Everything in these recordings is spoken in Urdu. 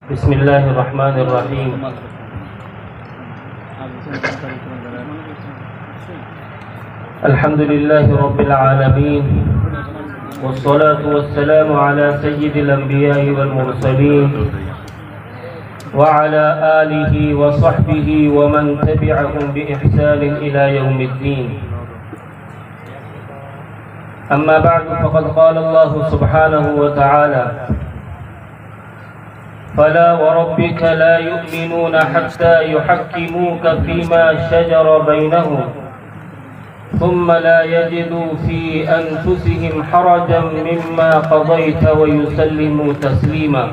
بسم الله الرحمن الرحيم. الحمد لله رب العالمين، والصلاة والسلام على سيد الأنبياء والمرسلين وعلى آله وصحبه ومن تبعهم بإحسان إلى يوم الدين. أما بعد، فقد قال الله سبحانه وتعالى: فلا وربك لا يؤمنون حتى يحكموك فيما شجر بينهم ثم لا يجدوا في أنفسهم حرجا مما قضيت ويسلموا تسليما.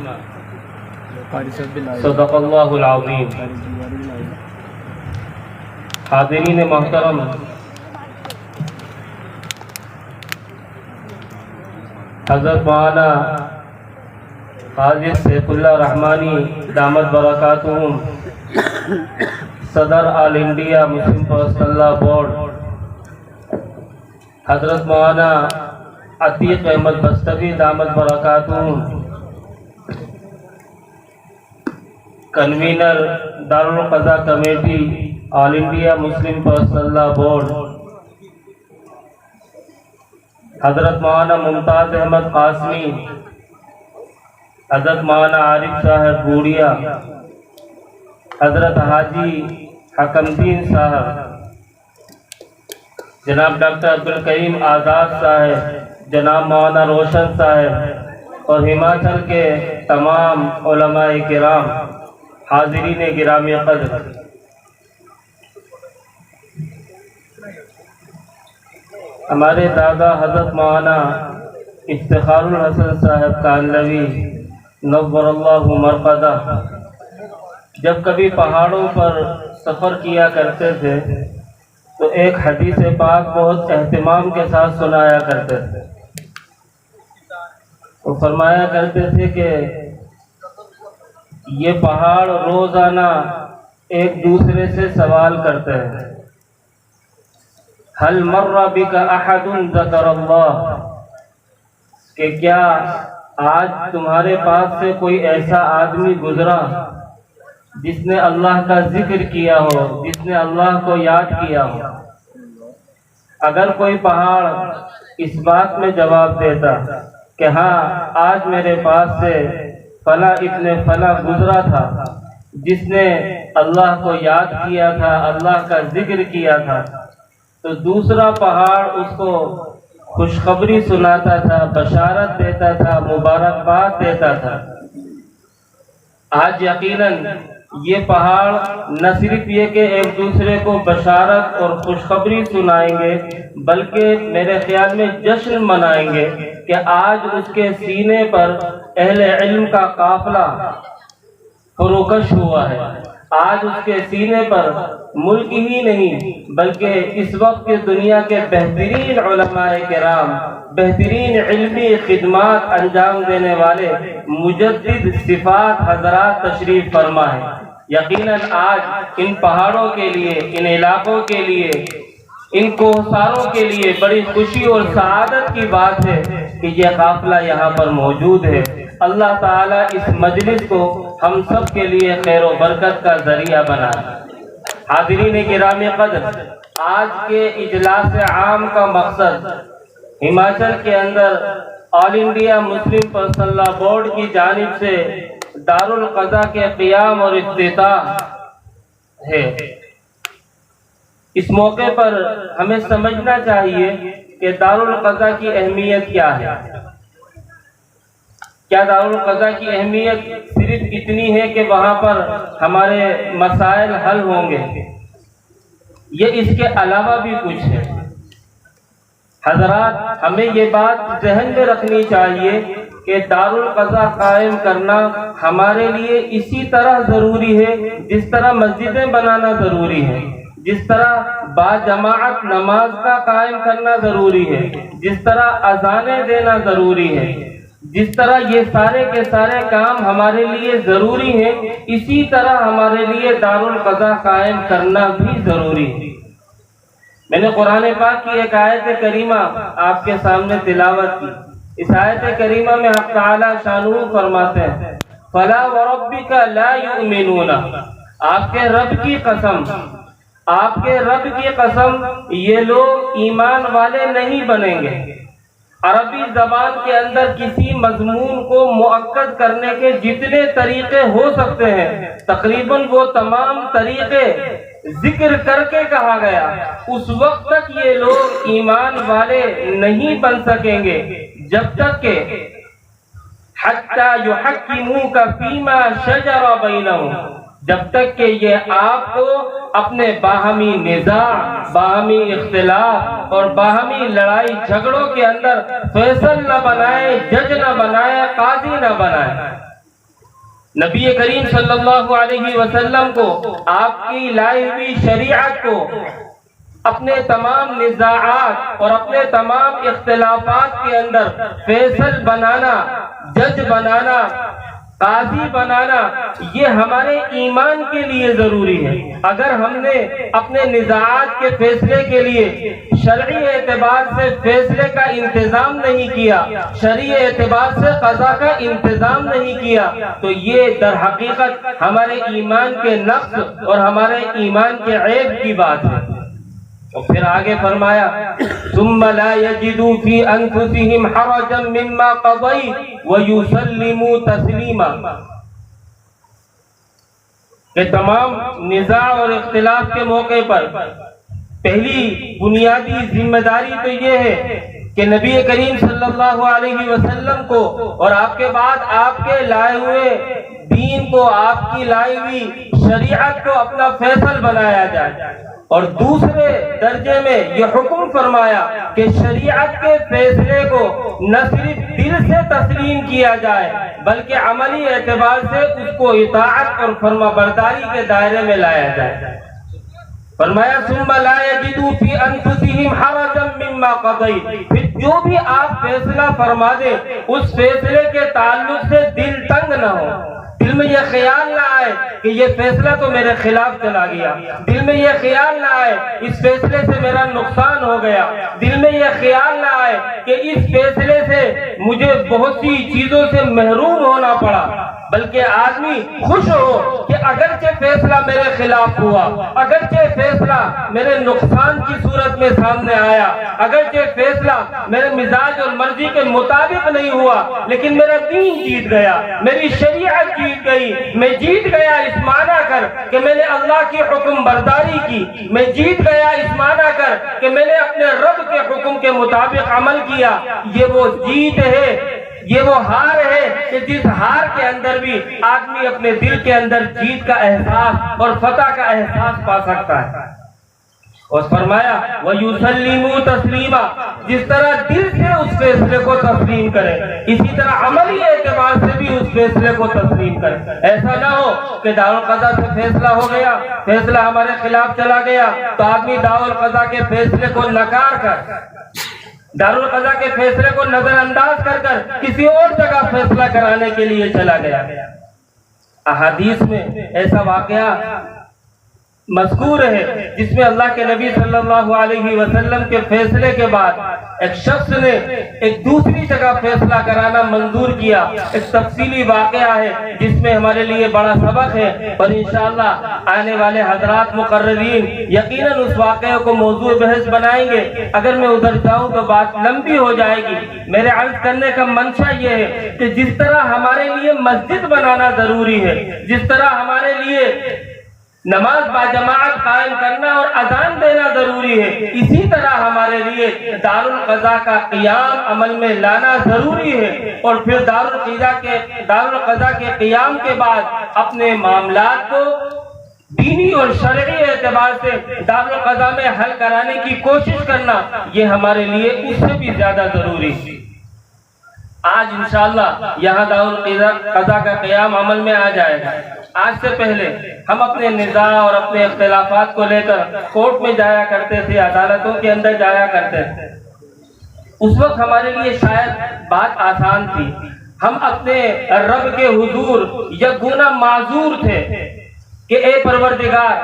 صدق اللہ العظیم. حاضرین محترم، حضرت مولانا حاجی سیف اللہ رحمانی دامت برکاتہم، صدر آل انڈیا مسلم پرسنل لا بورڈ، حضرت مولانا عتیق احمد بستوی دامت برکاتہم، کنوینر دارالقضاء کمیٹی آل انڈیا مسلم پرسنل لا بورڈ، حضرت مولانا ممتاز احمد قاسمی، حضرت مولانا عارف صاحب بوڑیا، حضرت حاجی حکم الدین صاحب، جناب ڈاکٹر عبدالکریم آزاد صاحب، جناب مولانا روشن صاحب اور ہماچل کے تمام علماء کرام، حاضرین گرامی قدر، ہمارے دادا حضرت مولانا افتخار الحسن صاحب کانلوی نور اللہ مرقدہ جب کبھی پہاڑوں پر سفر کیا کرتے تھے تو ایک حدیث پاک بہت اہتمام کے ساتھ سنایا کرتے تھے. وہ فرمایا کرتے تھے کہ یہ پہاڑ روزانہ ایک دوسرے سے سوال کرتے ہیں: حل مر بک احد ذکر اللہ، کہ کیا آج تمہارے پاس سے کوئی ایسا آدمی گزرا جس نے اللہ کا ذکر کیا ہو، جس نے اللہ کو یاد کیا ہو؟ اگر کوئی پہاڑ اس بات میں جواب دیتا کہ ہاں، آج میرے پاس سے فلاں ابن فلاں گزرا تھا جس نے اللہ کو یاد کیا تھا، اللہ کا ذکر کیا تھا، تو دوسرا پہاڑ اس کو خوشخبری سناتا تھا، بشارت دیتا تھا، مبارکباد دیتا تھا. آج یقیناً یہ پہاڑ نہ صرف یہ کہ ایک دوسرے کو بشارت اور خوشخبری سنائیں گے، بلکہ میرے خیال میں جشن منائیں گے کہ آج اس کے سینے پر اہل علم کا قافلہ فروکش ہوا ہے. آج اس کے سینے پر ملک ہی نہیں بلکہ اس وقت کی دنیا کے بہترین علماء کرام، بہترین علمی خدمات انجام دینے والے مجدد صفات حضرات تشریف فرما ہے. یقیناً آج ان پہاڑوں کے لیے، ان علاقوں کے لیے، ان کوہساروں کے لیے بڑی خوشی اور سعادت کی بات ہے کہ یہ قافلہ یہاں پر موجود ہے. اللہ تعالیٰ اس مجلس کو ہم سب کے لیے خیر و برکت کا ذریعہ بنا. حاضرین گرامی قدر، آج کے اجلاس عام کا مقصد ہماچل کے اندر آل انڈیا مسلم پرسنل لا بورڈ کی جانب سے دارالقضاء کے قیام اور افتتاح ہے. اس موقع پر ہمیں سمجھنا چاہیے کہ دارالقضاء کی اہمیت کیا ہے. کیا دارالقضاء کی اہمیت صرف اتنی ہے کہ وہاں پر ہمارے مسائل حل ہوں گے؟ یہ اس کے علاوہ بھی کچھ ہے. حضرات، ہمیں یہ بات ذہن میں رکھنی چاہیے کہ دارالقضاء قائم کرنا ہمارے لیے اسی طرح ضروری ہے جس طرح مسجدیں بنانا ضروری ہے، جس طرح باجماعت نماز کا قائم کرنا ضروری ہے، جس طرح اذانیں دینا ضروری ہے، جس طرح یہ سارے کے سارے کام ہمارے لیے ضروری ہیں، اسی طرح ہمارے لیے دارالقضاء قائم کرنا بھی ضروری ہے. میں نے قرآن پاک کی ایک آیت کریمہ آپ کے سامنے تلاوت کی. اس آیت کریمہ میں حق تعالی شانہ فرماتے ہیں: فلا وربک لا یؤمنون، آپ کے رب کی قسم، آپ کے رب کی قسم، یہ لوگ ایمان والے نہیں بنیں گے۔ عربی زبان کے اندر کسی مضمون کو مؤکد کرنے کے جتنے طریقے ہو سکتے ہیں، تقریباً وہ تمام طریقے ذکر کر کے کہا گیا، اس وقت تک یہ لوگ ایمان والے نہیں بن سکیں گے جب تک کہ حتی یحکموک فیما شجر بینہم، جب تک کہ یہ آپ کو اپنے باہمی نزاع، باہمی اختلاف اور باہمی لڑائی جھگڑوں کے اندر فیصل نہ بنائے، جج نہ بنائے، قاضی نہ بنائے۔ نبی کریم صلی اللہ علیہ وسلم کو آپ کی لائی ہوئی شریعت کو اپنے تمام نزاعات اور اپنے تمام اختلافات کے اندر فیصل بنانا، جج بنانا، قاضی بنانا، یہ ہمارے ایمان کے لیے ضروری ہے۔ اگر ہم نے اپنے نزاعات کے فیصلے کے لیے شرعی اعتبار سے فیصلے کا انتظام نہیں کیا، شرعی اعتبار سے قضا کا انتظام نہیں کیا، تو یہ در حقیقت ہمارے ایمان کے نقص اور ہمارے ایمان کے عیب کی بات ہے۔ اور پھر آگے فرمایا ثم لا يجدوا في انفسهم حرجا مما قضيت ويسلموا تسلیما، کہ تمام نزاع اور اختلاف کے موقع پر پہلی بنیادی ذمہ داری تو یہ ہے کہ نبی کریم صلی اللہ علیہ وسلم کو اور آپ کے بعد آپ کے لائے ہوئے دین کو، آپ کی لائی ہوئی شریعت کو اپنا فیصل بنایا جائے، اور دوسرے درجے میں یہ حکم فرمایا کہ شریعت کے فیصلے کو نہ صرف دل سے تسلیم کیا جائے بلکہ عملی اعتبار سے اس کو اطاعت اور فرما برداری کے دائرے میں لایا جائے۔ فرمایا ثم لا يجدوا في انفسهم حرجا مما قضيت، پھر جو بھی آپ فیصلہ فرما دیں اس فیصلے کے تعلق سے دل تنگ نہ ہو، دل میں یہ خیال نہ آئے کہ یہ فیصلہ تو میرے خلاف چلا گیا، دل میں یہ خیال نہ آئے اس فیصلے سے میرا نقصان ہو گیا، دل میں یہ خیال نہ آئے کہ اس فیصلے سے مجھے بہت سی چیزوں سے محروم ہونا پڑا، بلکہ آدمی خوش ہو کہ اگرچہ فیصلہ میرے خلاف ہوا، اگرچہ فیصلہ میرے نقصان کی صورت میں سامنے آیا، اگرچہ فیصلہ میرے مزاج اور مرضی کے مطابق نہیں ہوا، لیکن میرا دین جیت گیا، میری شریعت جیت گئی، میں جیت گیا اس معنی کر کہ میں نے اللہ کی حکم برداری کی، میں جیت گیا اس معنی کر کہ میں نے اپنے رب کے حکم کے مطابق عمل کیا۔ یہ وہ جیت ہے، یہ وہ ہار ہے کہ جس ہار کے اندر بھی آدمی اپنے دل کے اندر جیت کا احساس اور فتح کا احساس پا سکتا ہے۔ اور فرمایا وَيُسَلِّمُوا تَسْلِيمًا، جس طرح دل سے اس فیصلے کو تسلیم کریں اسی طرح عملی اعتبار سے بھی اس فیصلے کو تسلیم کریں۔ ایسا نہ ہو کہ دارالقضا سے فیصلہ ہو گیا، فیصلہ ہمارے خلاف چلا گیا تو آدمی دارالقضا کے فیصلے کو نکار کر، دارالقضا کے فیصلے کو نظر انداز کر کر کسی اور جگہ فیصلہ کرانے کے لیے چلا گیا۔ احادیث میں ایسا واقعہ مذکور ہے جس میں اللہ کے نبی صلی اللہ علیہ وسلم کے فیصلے کے بعد ایک شخص نے ایک دوسری جگہ فیصلہ کرانا منظور کیا۔ ایک تفصیلی واقعہ ہے جس میں ہمارے لیے بڑا سبق ہے، اور انشاءاللہ آنے والے حضرات مقررین یقیناً اس واقعے کو موضوع بحث بنائیں گے۔ اگر میں ادھر جاؤں تو بات لمبی ہو جائے گی۔ میرے عرض کرنے کا منشا یہ ہے کہ جس طرح ہمارے لیے مسجد بنانا ضروری ہے، جس طرح ہمارے لیے نماز باجماعت قائم کرنا اور اذان دینا ضروری ہے، اسی طرح ہمارے لیے دارالقضا کا قیام عمل میں لانا ضروری ہے، اور پھر دارالقضا کے قیام کے بعد اپنے معاملات کو دینی اور شرعی اعتبار سے دارالقضا میں حل کرانے کی کوشش کرنا، یہ ہمارے لیے اس سے بھی زیادہ ضروری ہے۔ آج انشاءاللہ یہاں دارالقضا کا قیام عمل میں آ جائے گا۔ آج سے پہلے ہم اپنے نزاع اور اپنے اختلافات کو لے کر کورٹ میں جایا کرتے تھے، عدالتوں کے اندر جایا کرتے تھے۔ اس وقت ہمارے لیے شاید بات آسان تھی، ہم اپنے رب کے حضور یکگونا معذور تھے کہ اے پروردگار،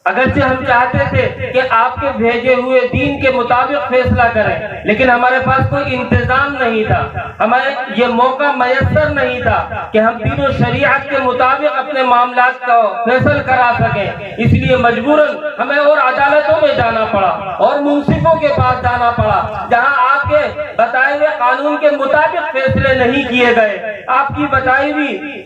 اگرچہ ہم چاہتے تھے کہ آپ کے بھیجے ہوئے دین کے مطابق فیصلہ کریں، لیکن ہمارے پاس کوئی انتظام نہیں تھا، ہمیں یہ موقع میسر نہیں تھا کہ ہم دین و شریعت کے مطابق اپنے معاملات کو فیصل کرا سکیں۔ اس لیے مجبوراً ہمیں اور عدالتوں میں جانا پڑا اور منصفوں کے پاس جانا پڑا، جہاں آپ کے بتائے ہوئے قانون کے مطابق فیصلے نہیں کیے گئے، آپ کی بتائی ہوئی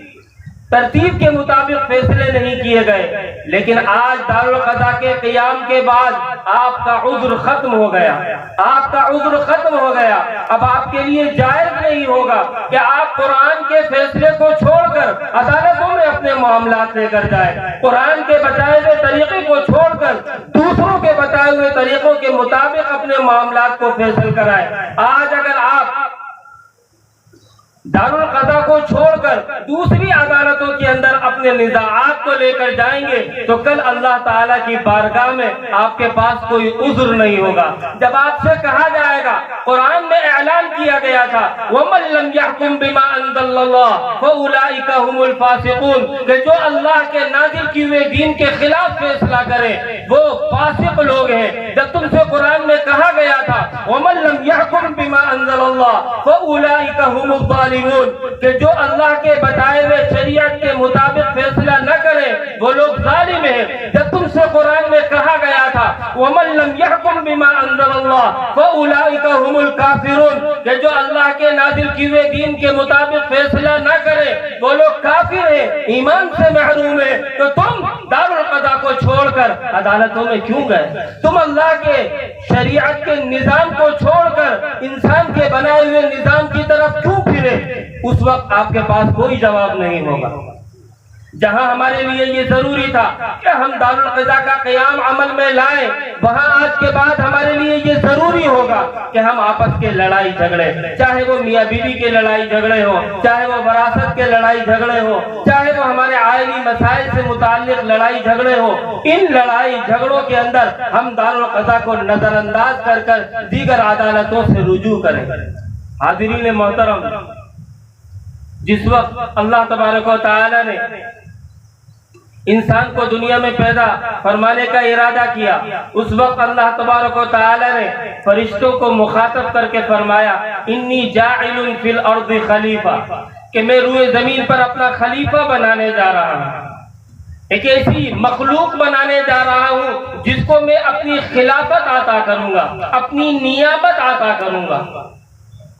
ترتیب کے مطابق فیصلے نہیں کیے گئے۔ لیکن آج دارالقضا کے قیام کے بعد آپ کا عذر ختم ہو گیا، آپ کا عذر ختم ہو گیا۔ اب آپ کے لیے جائز نہیں ہوگا کہ آپ قرآن کے فیصلے کو چھوڑ کر عدالتوں میں اپنے معاملات لے کر جائیں، قرآن کے بتائے ہوئے طریقے کو چھوڑ کر دوسروں کے بتائے ہوئے طریقوں کے مطابق اپنے معاملات کو فیصل کرائیں۔ آج اگر آپ دارالقضا کو چھوڑ کر دوسری عدالتوں کے اندر اپنے نزاعات کو لے کر جائیں گے تو کل اللہ تعالیٰ کی بارگاہ میں آپ کے پاس کوئی عذر نہیں ہوگا۔ جب آپ سے کہا جائے گا، قرآن میں اعلان کیا گیا تھا وَمَن لَّمْ يَحْكُم بِمَا أَنزَلَ اللَّهُ فَأُولَٰئِكَ هُمُ الْفَاسِقُونَ، کہ جو اللہ کے نازل کیے ہوئے دین کے خلاف فیصلہ کرے وہ فاسق لوگ ہیں۔ جب تم سے قرآن میں کہا گیا تھا وَمَن لَّمْ يَحْكُم بِمَا أَنزَلَ اللَّهُ فَأُولَٰئِكَ هُمُ الظَّالِمُونَ، کہ جو اللہ کے بتائے ہوئے شریعت کے مطابق فیصلہ نہ کرے وہ لوگ ظالم ہیں۔ جب تم سے قرآن میں کہا گیا تھا وَمَن لَّمْ يَحْكُم بِمَا أَنزَلَ اللَّهُ فَأُولَٰئِكَ هُمُ الْكَافِرُونَ، کہ جو اللہ کے نازل کیے ہوئے دین کے مطابق فیصلہ نہ کرے وہ لوگ کافر ہیں، ایمان سے محروم ہیں۔ تو تم دارالقضا کو چھوڑ کر عدالتوں میں کیوں گئے؟ تم اللہ کے شریعت کے نظام کو چھوڑ کر انسان کے بنائے ہوئے نظام کی طرف کیوں پھرے؟ اس وقت آپ کے پاس کوئی جواب نہیں ہوگا۔ جہاں ہمارے لیے یہ ضروری تھا کہ ہم دارالقضا کا قیام عمل میں لائیں، وہاں آج کے بعد ہمارے لیے یہ ضروری ہوگا کہ ہم آپس کے لڑائی جھگڑے، چاہے وہ میاں بیوی کے لڑائی جھگڑے ہو، چاہے وہ وراثت کے لڑائی جھگڑے ہو، چاہے وہ ہمارے آئینی مسائل سے متعلق لڑائی جھگڑے ہو، ان لڑائی جھگڑوں کے اندر ہم دارالقضا کو نظر انداز کر کر دیگر عدالتوں سے رجوع کریں۔ حاضرین محترم، جس وقت اللہ تبارک و تعالی نے انسان کو دنیا میں پیدا فرمانے کا ارادہ کیا، اس وقت اللہ تبارک و تعالی نے فرشتوں کو مخاطب کر کے فرمایا انی جاعل فی الارض خلیفہ، کہ میں روئے زمین پر اپنا خلیفہ بنانے جا رہا ہوں، ایک ایسی مخلوق بنانے جا رہا ہوں جس کو میں اپنی خلافت عطا کروں گا، اپنی نیابت عطا کروں گا۔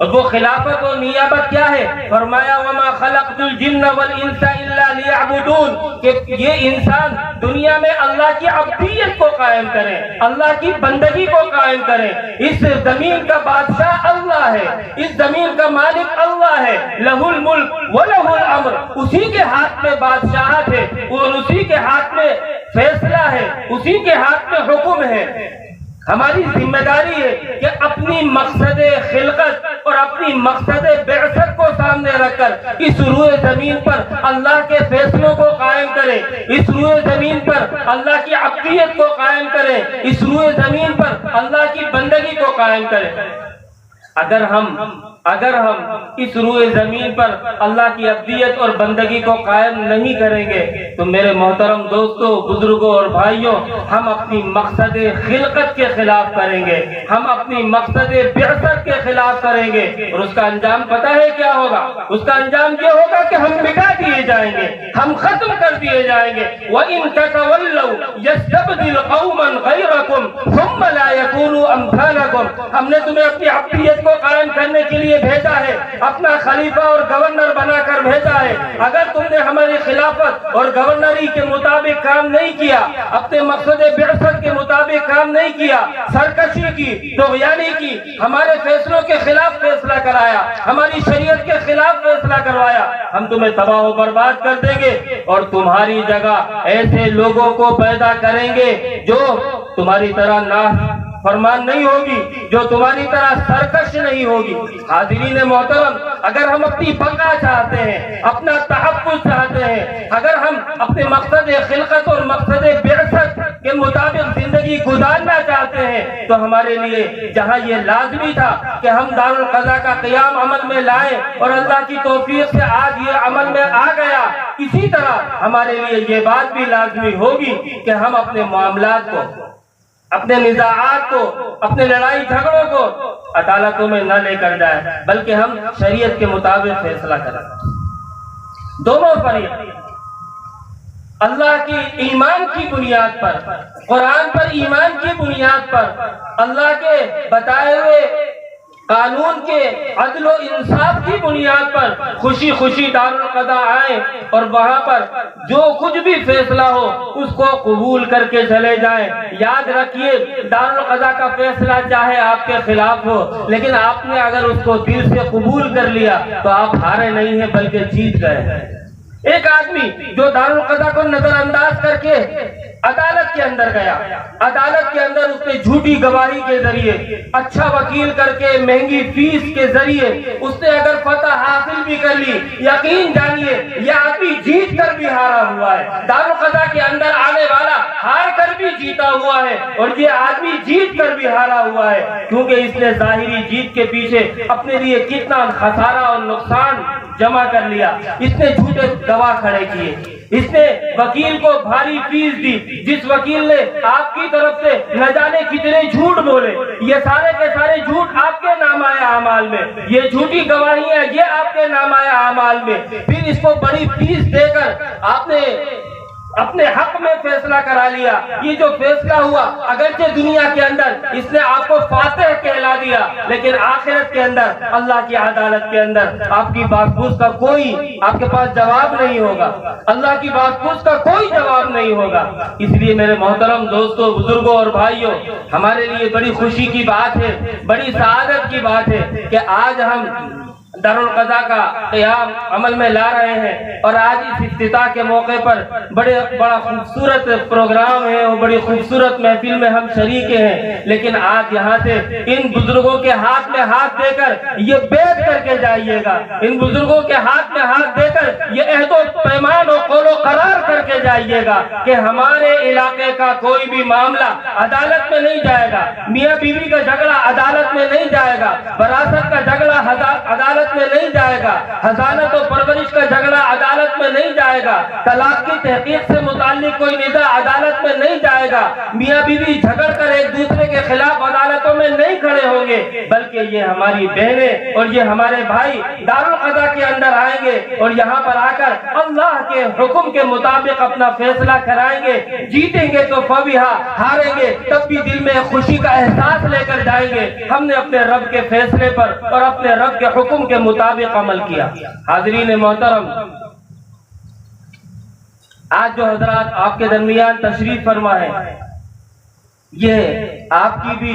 اور وہ خلافت و نیابت کیا ہے؟ فرمایا وَمَا خَلَقْتُ الْجِنَّ وَالْإِنسَ إِلَّا لِيَعْبُدُونَ، کہ یہ انسان دنیا میں اللہ کی عبدیت کو قائم کرے، اللہ کی بندگی کو قائم کرے۔ اس زمین کا بادشاہ اللہ ہے، اس زمین کا مالک اللہ ہے، لَهُ الْمُلْكُ وَلَهُ الْأَمْرُ، اسی کے ہاتھ میں بادشاہت ہے اور اسی کے ہاتھ میں فیصلہ ہے، اسی کے ہاتھ میں حکم ہے۔ ہماری ذمہ داری ہے کہ اپنی مقصد خلقت اور اپنی مقصد بعثت کو سامنے رکھ کر اس روئے زمین پر اللہ کے فیصلوں کو قائم کریں، اس روئے زمین پر اللہ کی عبدیت کو قائم کریں، اس روئے زمین پر اللہ کی بندگی کو قائم کریں۔ اگر ہم اس روئے زمین پر اللہ کی عبدیت اور بندگی کو قائم نہیں کریں گے تو میرے محترم دوستوں، بزرگوں اور بھائیوں، ہم اپنی مقصد خلقت کے خلاف کریں گے، ہم اپنی مقصد بعثت کے خلاف کریں گے، اور اس کا انجام پتہ ہے کیا ہوگا؟ اس کا انجام یہ ہوگا کہ ہم مٹا دیے جائیں گے، ہم ختم کر دیے جائیں گے۔ وَإِن تَتَوَلَّوْا يَسْتَبْدِلْ قَوْمًا غَيْرَكُمْ ثُمَّ لَا يَكُونُوا أَمْثَالَكُمْ، ہم نے تمہیں اپنی عبدیت کو قائم کرنے کے لیے بھیجا ہے، اپنا خلیفہ اور گورنر بنا کر بھیجا ہے۔ اگر تم نے ہماری خلافت اور گورنری کے مطابق کام نہیں کیا، اپنے مقصد بعثت کے مطابق کام نہیں کیا، سرکشی کی، طغیانی کی، ہمارے فیصلوں کے خلاف فیصلہ کرایا، ہماری شریعت کے خلاف فیصلہ کروایا، ہم تمہیں تباہ و برباد کر دیں گے اور تمہاری جگہ ایسے لوگوں کو پیدا کریں گے جو تمہاری طرح فرمان نہیں ہوگی، جو تمہاری طرح سرکش نہیں ہوگی۔ حاضرین محترم، اگر ہم اپنی بقا چاہتے ہیں، اپنا تحفظ چاہتے ہیں، اگر ہم اپنے مقصد خلقت اور مقصد بعثت کے مطابق زندگی گزارنا چاہتے چاہتے ہیں تو ہمارے لیے جہاں یہ لازمی تھا کہ ہم دارالقضا کا قیام عمل میں لائیں اور اللہ کی توفیق سے آج یہ عمل میں آ گیا، اسی طرح ہمارے لیے یہ بات بھی لازمی ہوگی کہ ہم اپنے معاملات کو، اپنے نزاعات کو، اپنے لڑائی جھگڑوں کو عدالتوں میں نہ لے کر جائیں، بلکہ ہم شریعت کے مطابق فیصلہ کریں۔ دونوں فریق اللہ کی ایمان کی بنیاد پر، قرآن پر ایمان کی بنیاد پر، اللہ کے بتائے ہوئے قانون کے عدل و انصاف کی بنیاد پر خوشی خوشی دارالقضا آئیں اور وہاں پر جو کچھ بھی فیصلہ ہو اس کو قبول کر کے چلے جائیں۔ یاد رکھیے دارالقضا کا فیصلہ چاہے آپ کے خلاف ہو، لیکن آپ نے اگر اس کو دل سے قبول کر لیا تو آپ ہارے نہیں ہیں بلکہ جیت گئے ہیں۔ ایک آدمی جو دارالقضا کو نظر انداز کر کے عدالت کے اندر گیا، عدالت کے اندر اس نے جھوٹی گواہی کے ذریعے، اچھا وکیل کر کے، مہنگی فیس کے ذریعے اس نے اگر فتح حاصل بھی کر لی، یقین جانیے یہ آدمی جیت کر بھی ہارا ہوا ہے۔ دارالقضا کے اندر آنے والا ہار کر بھی جیتا ہوا ہے اور یہ آدمی جیت کر بھی ہارا ہوا ہے، کیونکہ اس نے ظاہری جیت کے پیچھے اپنے لیے کتنا خسارہ اور نقصان جمع کر لیا۔ اس نے جھوٹے گواہ کھڑے کیے، اس نے وکیل کو بھاری فیس دی، جس وکیل نے آپ کی طرف سے نہ جانے کتنے جھوٹ بولے، یہ سارے کے سارے جھوٹ آپ کے نامہ اعمال میں، یہ جھوٹی گواہیاں یہ آپ کے نامہ اعمال میں، پھر اس کو بڑی فیس دے کر آپ نے اپنے حق میں فیصلہ کرا لیا۔ یہ جو فیصلہ ہوا اگرچہ دنیا کے اندر اس نے آپ کو فاتح کہلا دیا، لیکن آخرت کے اندر اللہ کی عدالت کے اندر آپ کی بات پوچھ کا کوئی آپ کے پاس جواب نہیں ہوگا، اللہ کی بات پوچھ کا کوئی جواب نہیں ہوگا۔ اس لیے میرے محترم دوستوں، بزرگوں اور بھائیوں، ہمارے لیے بڑی خوشی کی بات ہے، بڑی سعادت کی بات ہے کہ آج ہم دارالقضا کا قیام عمل میں لا رہے ہیں، اور آج اس افتتاح کے موقع پر بڑا خوبصورت پروگرام ہے اور بڑی خوبصورت محفل میں ہم شریک ہیں، لیکن آج یہاں سے ان بزرگوں کے ہاتھ میں ہاتھ دے کر یہ بیعت کر کے جائیے گا، ان بزرگوں کے ہاتھ میں ہاتھ دے کر یہ عہد و پیمان و قول و قرار کر کے جائیے گا کہ ہمارے علاقے کا کوئی بھی معاملہ عدالت میں نہیں جائے گا، میاں بیوی کا جھگڑا عدالت میں نہیں جائے گا، وراثت کا جھگڑا عدالت میں نہیں جائے گا، حضانت و پرورش کا جھگڑا عدالت میں نہیں جائے گا، طلاق کی تحقیق سے متعلق کوئی نزاع عدالت میں نہیں جائے گا، میاں بیوی جھگڑ کر ایک دوسرے کے خلاف عدالتوں میں نہیں کھڑے ہوں گے، بلکہ یہ ہماری بہنیں اور یہ ہمارے بھائی دارالقضا کے اندر آئیں گے اور یہاں پر آ کر اللہ کے حکم کے مطابق اپنا فیصلہ کرائیں گے۔ جیتیں گے تو فبیہا، ہاریں گے تب بھی دل میں خوشی کا احساس لے کر جائیں گے ہم نے اپنے رب کے فیصلے پر اور اپنے رب کے حکم کے مطابق عمل کیا۔ حاضرین محترم، آج جو حضرات آپ کے درمیان تشریف فرما ہے، یہ آپ کی بھی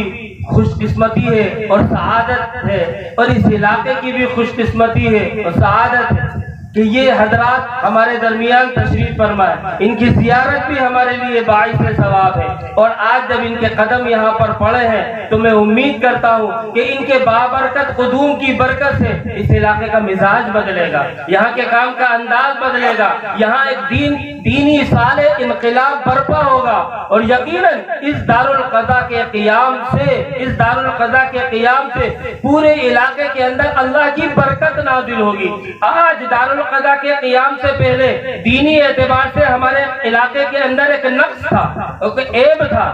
خوش قسمتی ہے اور سعادت ہے، اور اس علاقے کی بھی خوش قسمتی ہے اور سعادت ہے کہ یہ حضرات ہمارے درمیان تشریف فرما ہے۔ ان کی زیارت بھی ہمارے لیے باعث ثواب ہے، اور آج جب ان کے قدم یہاں پر پڑے ہیں تو میں امید کرتا ہوں کہ ان کے بابرکت قدوم کی برکت سے اس علاقے کا مزاج بدلے گا، یہاں کے کام کا انداز بدلے گا، یہاں ایک دینی صالح انقلاب برپا ہوگا، اور یقیناً اس دارالقضا کے قیام سے پورے علاقے کے اندر اللہ کی برکت نازل ہوگی۔ آج دارالقضا کے قیام سے پہلے دینی اعتبار سے ہمارے علاقے کے اندر ایک نقص تھا، ایک عیب تھا۔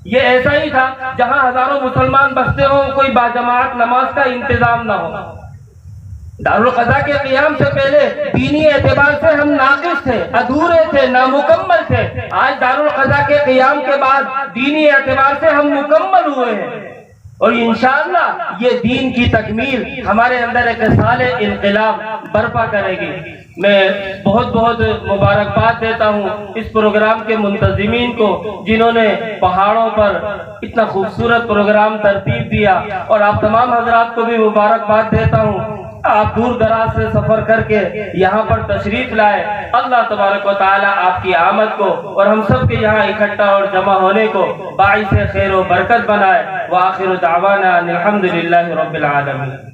یہ ایسا ہی تھا جہاں ہزاروں مسلمان بستے ہوں، کوئی باجماعت نماز کا انتظام نہ ہو۔ دارالقضا کے قیام سے پہلے دینی اعتبار سے ہم ناقص تھے، ادھورے تھے، نامکمل تھے۔ آج دارالقضا کے قیام کے بعد دینی اعتبار سے ہم مکمل ہوئے ہیں، اور انشاءاللہ یہ دین کی تکمیل ہمارے اندر ایک صالح انقلاب برپا کرے گی۔ میں بہت بہت مبارکباد دیتا ہوں اس پروگرام کے منتظمین کو، جنہوں نے پہاڑوں پر اتنا خوبصورت پروگرام ترتیب دیا، اور آپ تمام حضرات کو بھی مبارکباد دیتا ہوں۔ آپ دور دراز سے سفر کر کے یہاں پر تشریف لائے۔ اللہ تبارک و تعالی آپ کی آمد کو اور ہم سب کے یہاں اکٹھا اور جمع ہونے کو باعث خیر و برکت بنائے۔ وآخر دعوانا الحمدللہ رب العالمین۔